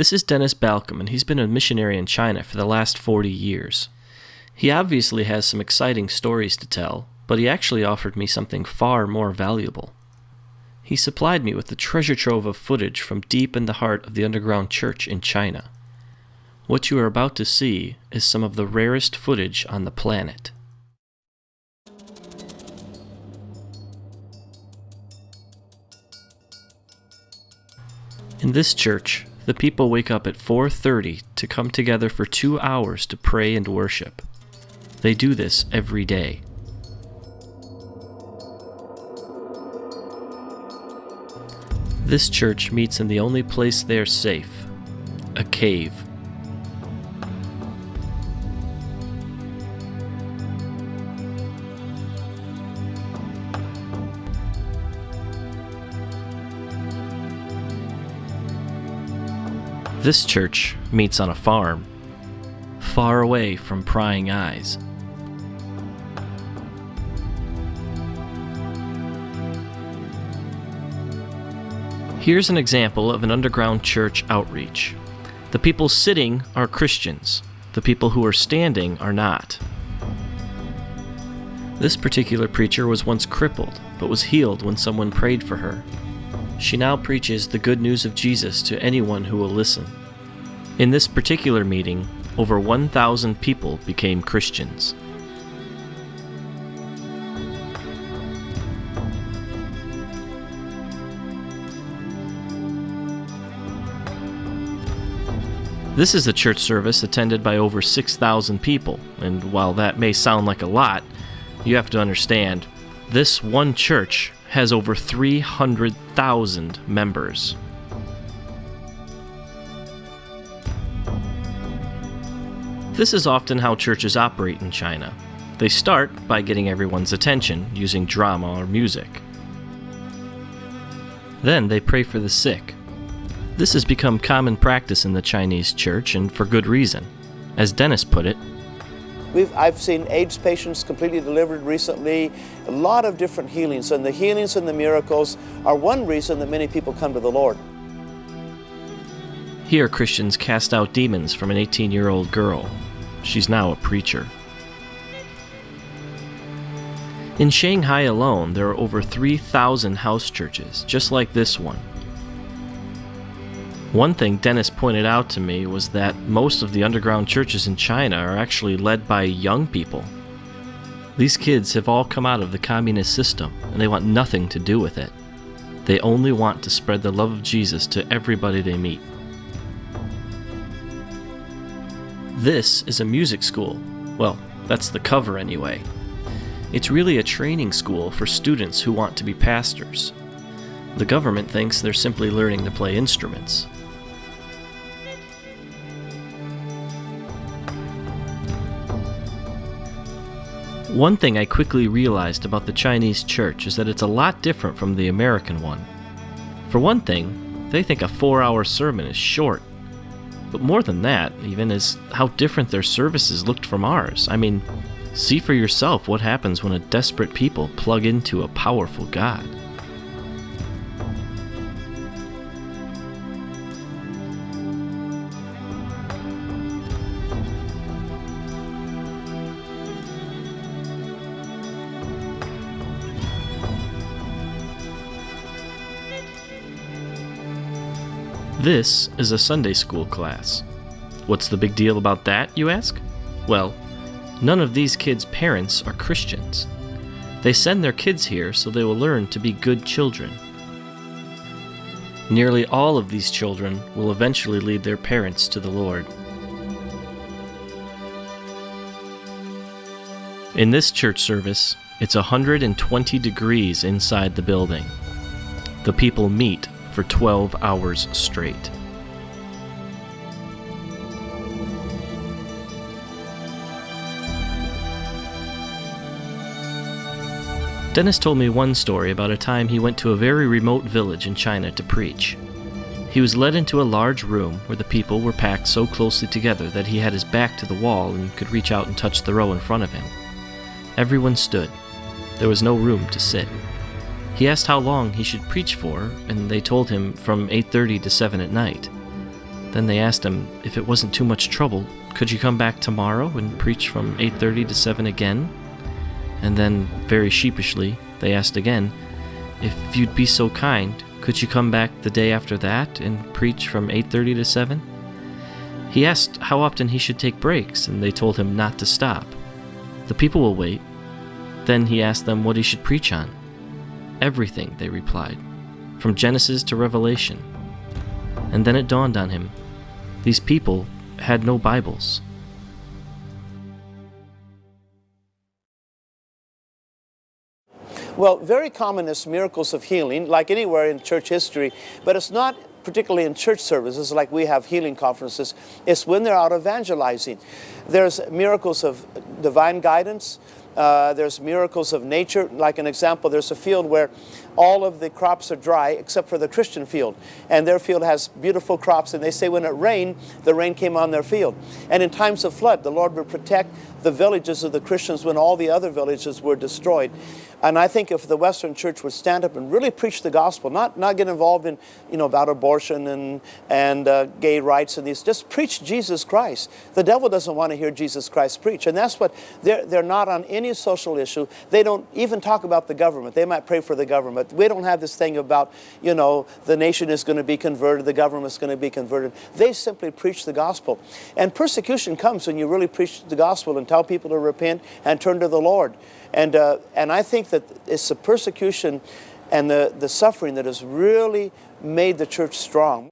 This is Dennis Balcombe, and he's been a missionary in China for the last 40 years. He obviously has some exciting stories to tell, but he actually offered me something far more valuable. He supplied me with a treasure trove of footage from deep in the heart of the underground church in China. What you are about to see is some of the rarest footage on the planet. In this church, the people wake up at 4:30 to come together for 2 hours to pray and worship. They do this every day. This church meets in the only place they're safe, a cave. This church meets on a farm, far away from prying eyes. Here's an example of an underground church outreach. The people sitting are Christians. The people who are standing are not. This particular preacher was once crippled, but was healed when someone prayed for her. She now preaches the good news of Jesus to anyone who will listen. In this particular meeting, over 1,000 people became Christians. This is a church service attended by over 6,000 people, and while that may sound like a lot, you have to understand, this one church has over 300,000 members. This is often how churches operate in China. They start by getting everyone's attention using drama or music. Then they pray for the sick. This has become common practice in the Chinese church, and for good reason. As Dennis put it, I've seen AIDS patients completely delivered recently, a lot of different healings, and the healings and the miracles are one reason that many people come to the Lord. Here Christians cast out demons from an 18-year-old girl. She's now a preacher. In Shanghai alone, there are over 3,000 house churches, just like this one. One thing Dennis pointed out to me was that most of the underground churches in China are actually led by young people. These kids have all come out of the communist system, and they want nothing to do with it. They only want to spread the love of Jesus to everybody they meet. This is a music school. Well, that's the cover anyway. It's really a training school for students who want to be pastors. The government thinks they're simply learning to play instruments. One thing I quickly realized about the Chinese church is that it's a lot different from the American one. For one thing, they think a 4-hour sermon is short. But more than that, even, is how different their services looked from ours. I mean, see for yourself what happens when a desperate people plug into a powerful God. This is a Sunday school class. What's the big deal about that, you ask? Well, none of these kids' parents are Christians. They send their kids here so they will learn to be good children. Nearly all of these children will eventually lead their parents to the Lord. In this church service, it's 120 degrees inside the building. The people meet for 12 hours straight. Dennis told me one story about a time he went to a very remote village in China to preach. He was led into a large room where the people were packed so closely together that he had his back to the wall and could reach out and touch the row in front of him. Everyone stood. There was no room to sit. He asked how long he should preach for, and they told him from 8:30 to 7 at night. Then they asked him if it wasn't too much trouble, could you come back tomorrow and preach from 8:30 to 7 again? And then, very sheepishly, they asked again, if you'd be so kind, could you come back the day after that and preach from 8:30 to 7? He asked how often he should take breaks, and they told him not to stop. The people will wait. Then he asked them what he should preach on. Everything, they replied, from Genesis to Revelation. And then it dawned on him, these people had no Bibles. Well, very common is miracles of healing, like anywhere in church history, but it's not particularly in church services like we have healing conferences. It's when they're out evangelizing. There's miracles of divine guidance. There's miracles of nature. Like an example, there's a field where all of the crops are dry except for the Christian field. And their field has beautiful crops, and they say when it rained, the rain came on their field. And in times of flood, the Lord would protect the villages of the Christians when all the other villages were destroyed. And I think if the Western church would stand up and really preach the gospel, not get involved in, about abortion and gay rights and these, just preach Jesus Christ. The devil doesn't want to hear Jesus Christ preach. And that's what, they're not on any social issue. They don't even talk about the government. They might pray for the government. We don't have this thing about, the nation is going to be converted, the government's going to be converted. They simply preach the gospel. And persecution comes when you really preach the gospel and tell people to repent and turn to the Lord. And I think that it's the persecution and the suffering that has really made the church strong.